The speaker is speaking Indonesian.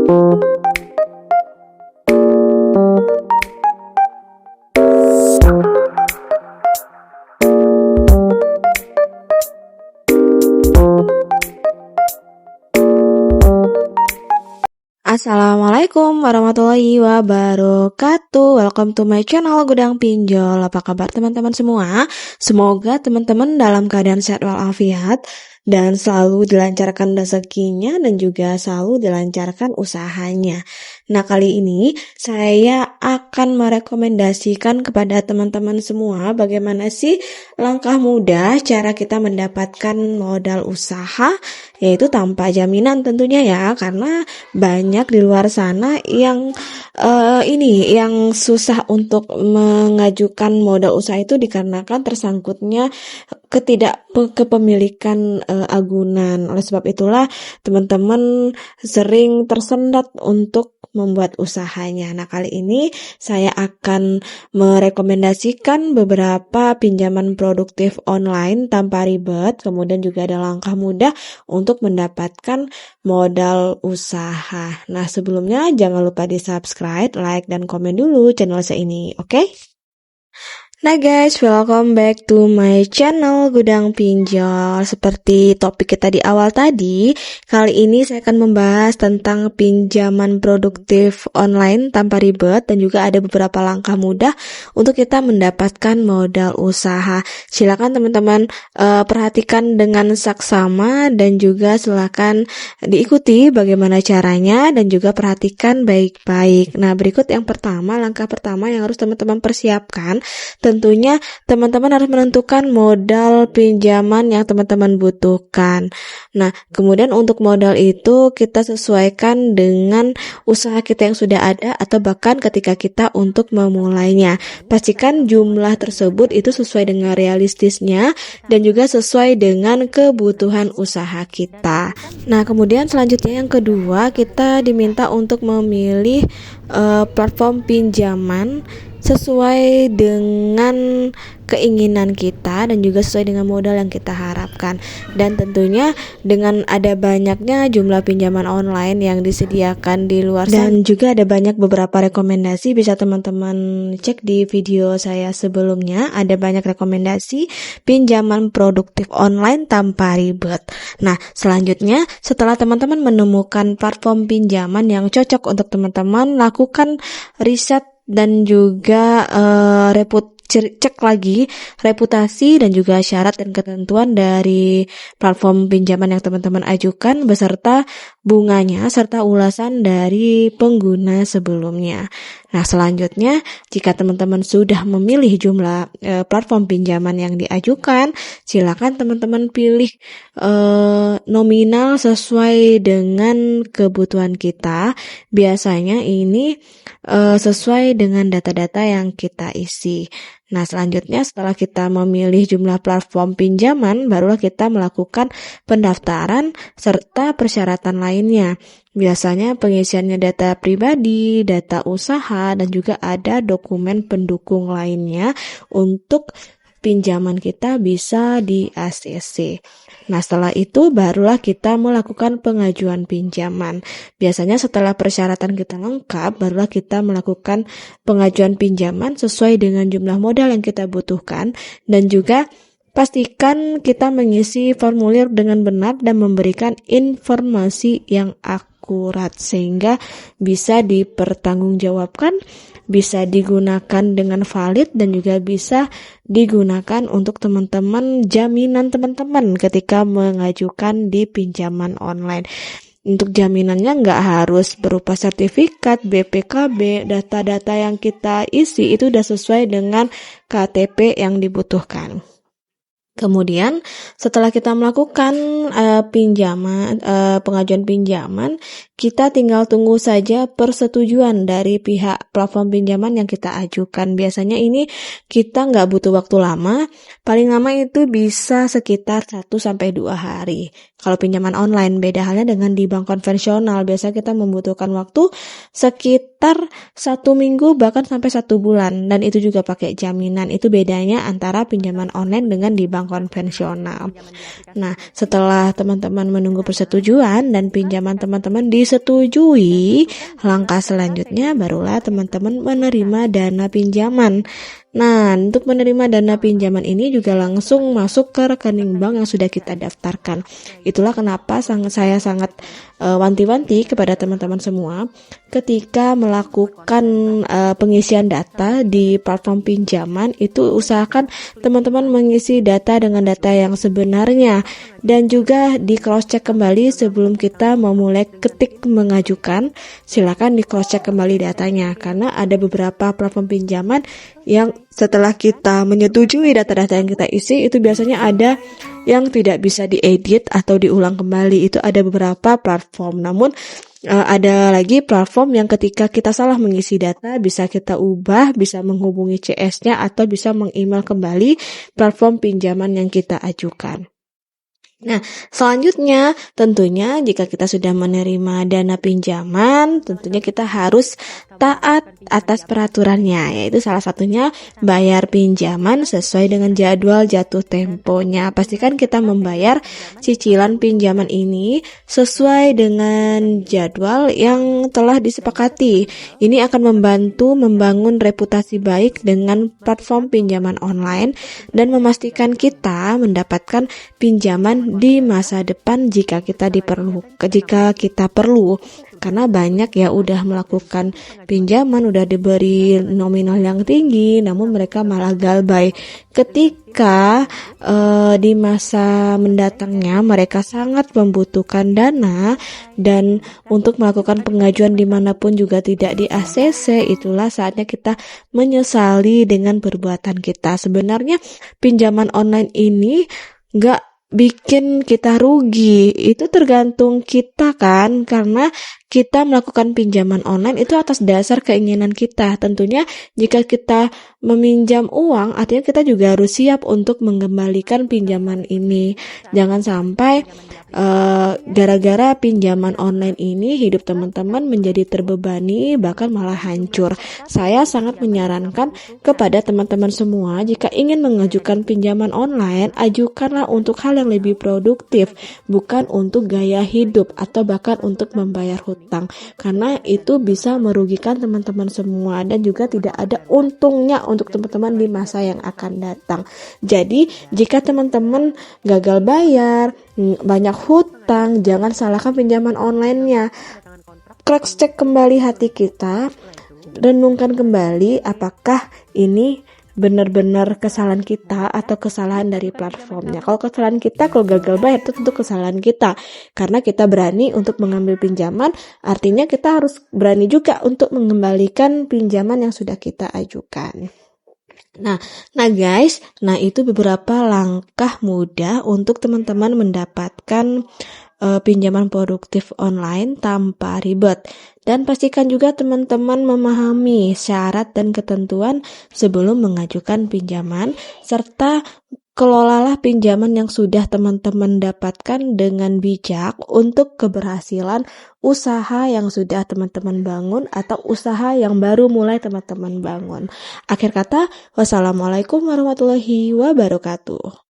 Assalamualaikum warahmatullahi wabarakatuh. Welcome to my channel Gudang Pinjol. Apa kabar teman-teman semua? Semoga teman-teman dalam keadaan sehat walafiat dan selalu dilancarkan rezekinya dan juga selalu dilancarkan usahanya. Nah, kali ini saya akan merekomendasikan kepada teman-teman semua bagaimana sih langkah mudah cara kita mendapatkan modal usaha, yaitu tanpa jaminan tentunya ya, karena banyak di luar sana yang yang susah untuk mengajukan modal usaha itu dikarenakan tersangkutnya kepemilikan agunan. Oleh sebab itulah teman-teman sering tersendat untuk membuat usahanya. Nah, kali ini saya akan merekomendasikan beberapa pinjaman produktif online tanpa ribet, kemudian juga ada langkah mudah untuk mendapatkan modal usaha. Nah, sebelumnya jangan lupa di subscribe, like, dan komen dulu channel saya ini, oke? Nah guys, welcome back to my channel Gudang Pinjol. Seperti topik kita di awal tadi, kali ini saya akan membahas tentang pinjaman produktif online tanpa ribet dan juga ada beberapa langkah mudah untuk kita mendapatkan modal usaha. Silakan teman-teman perhatikan dengan saksama dan juga silakan diikuti bagaimana caranya dan juga perhatikan baik-baik. Nah, berikut yang pertama, langkah pertama yang harus teman-teman persiapkan. Tentunya teman-teman harus menentukan modal pinjaman yang teman-teman butuhkan. Nah, kemudian untuk modal itu kita sesuaikan dengan usaha kita yang sudah ada atau bahkan ketika kita untuk memulainya. Pastikan jumlah tersebut itu sesuai dengan realistisnya dan juga sesuai dengan kebutuhan usaha kita. Nah, kemudian selanjutnya yang kedua, kita diminta untuk memilih platform pinjaman sesuai dengan keinginan kita dan juga sesuai dengan modal yang kita harapkan. Dan tentunya dengan ada banyaknya jumlah pinjaman online yang disediakan di luar sana, dan juga ada banyak beberapa rekomendasi, bisa teman-teman cek di video saya sebelumnya, ada banyak rekomendasi pinjaman produktif online tanpa ribet. Nah, selanjutnya setelah teman-teman menemukan platform pinjaman yang cocok untuk teman-teman, lakukan riset dan juga cek lagi reputasi dan juga syarat dan ketentuan dari platform pinjaman yang teman-teman ajukan beserta bunganya serta ulasan dari pengguna sebelumnya. Nah, selanjutnya jika teman-teman sudah memilih jumlah platform pinjaman yang diajukan, silakan teman-teman pilih nominal sesuai dengan kebutuhan kita. Biasanya ini sesuai dengan data-data yang kita isi. Nah, selanjutnya setelah kita memilih jumlah platform pinjaman, barulah kita melakukan pendaftaran serta persyaratan lainnya. Biasanya pengisiannya data pribadi, data usaha, dan juga ada dokumen pendukung lainnya untuk pinjaman kita bisa di ACC. Nah, setelah itu barulah kita melakukan pengajuan pinjaman. Biasanya setelah persyaratan kita lengkap, barulah kita melakukan pengajuan pinjaman sesuai dengan jumlah modal yang kita butuhkan, dan juga pastikan kita mengisi formulir dengan benar dan memberikan informasi yang akurat sehingga bisa dipertanggungjawabkan, bisa digunakan dengan valid, dan juga bisa digunakan untuk teman-teman, jaminan teman-teman ketika mengajukan di pinjaman online. Untuk jaminannya nggak harus berupa sertifikat, BPKB, data-data yang kita isi itu udah sesuai dengan KTP yang dibutuhkan. Kemudian setelah kita melakukan pengajuan pinjaman, kita tinggal tunggu saja persetujuan dari pihak platform pinjaman yang kita ajukan. Biasanya ini kita nggak butuh waktu lama, paling lama itu bisa sekitar 1-2 hari. Kalau pinjaman online, beda halnya dengan di bank konvensional, biasa kita membutuhkan waktu sekitar 1 minggu bahkan sampai 1 bulan, dan itu juga pakai jaminan. Itu bedanya antara pinjaman online dengan di bank bank konvensional. Nah, setelah teman-teman menunggu persetujuan dan pinjaman teman-teman disetujui, langkah selanjutnya barulah teman-teman menerima dana pinjaman. Nah, untuk menerima dana pinjaman ini juga langsung masuk ke rekening bank yang sudah kita daftarkan. Itulah kenapa saya sangat wanti-wanti kepada teman-teman semua ketika melakukan pengisian data di platform pinjaman itu usahakan teman-teman mengisi data dengan data yang sebenarnya dan juga di cross check kembali sebelum kita memulai ketik mengajukan. Silakan di cross check kembali datanya karena ada beberapa platform pinjaman yang setelah kita menyetujui data-data yang kita isi itu biasanya ada yang tidak bisa diedit atau diulang kembali. Itu ada beberapa platform. Namun ada lagi platform yang ketika kita salah mengisi data bisa kita ubah, bisa menghubungi CS-nya atau bisa meng-email kembali platform pinjaman yang kita ajukan. Nah, selanjutnya tentunya jika kita sudah menerima dana pinjaman, tentunya kita harus taat atas peraturannya, yaitu salah satunya bayar pinjaman sesuai dengan jadwal jatuh temponya. Pastikan kita membayar cicilan pinjaman ini sesuai dengan jadwal yang telah disepakati. Ini akan membantu membangun reputasi baik dengan platform pinjaman online dan memastikan kita mendapatkan pinjaman di masa depan jika kita perlu. Karena banyak ya udah melakukan pinjaman, udah diberi nominal yang tinggi, namun mereka malah galbay. Ketika di masa mendatangnya mereka sangat membutuhkan dana dan untuk melakukan pengajuan dimanapun juga tidak di ACC, itulah saatnya kita menyesali dengan perbuatan kita. Sebenarnya pinjaman online ini nggak bikin kita rugi, itu tergantung kita kan, karena kita melakukan pinjaman online itu atas dasar keinginan kita. Tentunya jika kita meminjam uang, artinya kita juga harus siap untuk mengembalikan pinjaman ini. Jangan sampai gara-gara pinjaman online ini hidup teman-teman menjadi terbebani, bahkan malah hancur. Saya sangat menyarankan kepada teman-teman semua, jika ingin mengajukan pinjaman online, ajukanlah untuk hal yang lebih produktif, bukan untuk gaya hidup atau bahkan untuk membayar hutang, karena itu bisa merugikan teman-teman semua dan juga tidak ada untungnya untuk teman-teman di masa yang akan datang. Jadi jika teman-teman gagal bayar, banyak hutang, jangan salahkan pinjaman online-nya. Cross check kembali hati kita, renungkan kembali apakah ini benar-benar kesalahan kita atau kesalahan dari platformnya. Kalau kesalahan kita, kalau gagal bayar itu tentu kesalahan kita. Karena kita berani untuk mengambil pinjaman, artinya kita harus berani juga untuk mengembalikan pinjaman yang sudah kita ajukan. Nah guys, itu beberapa langkah mudah untuk teman-teman mendapatkan pinjaman produktif online tanpa ribet. Dan pastikan juga teman-teman memahami syarat dan ketentuan sebelum mengajukan pinjaman, serta kelolalah pinjaman yang sudah teman-teman dapatkan dengan bijak untuk keberhasilan usaha yang sudah teman-teman bangun atau usaha yang baru mulai teman-teman bangun. Akhir kata, wassalamualaikum warahmatullahi wabarakatuh.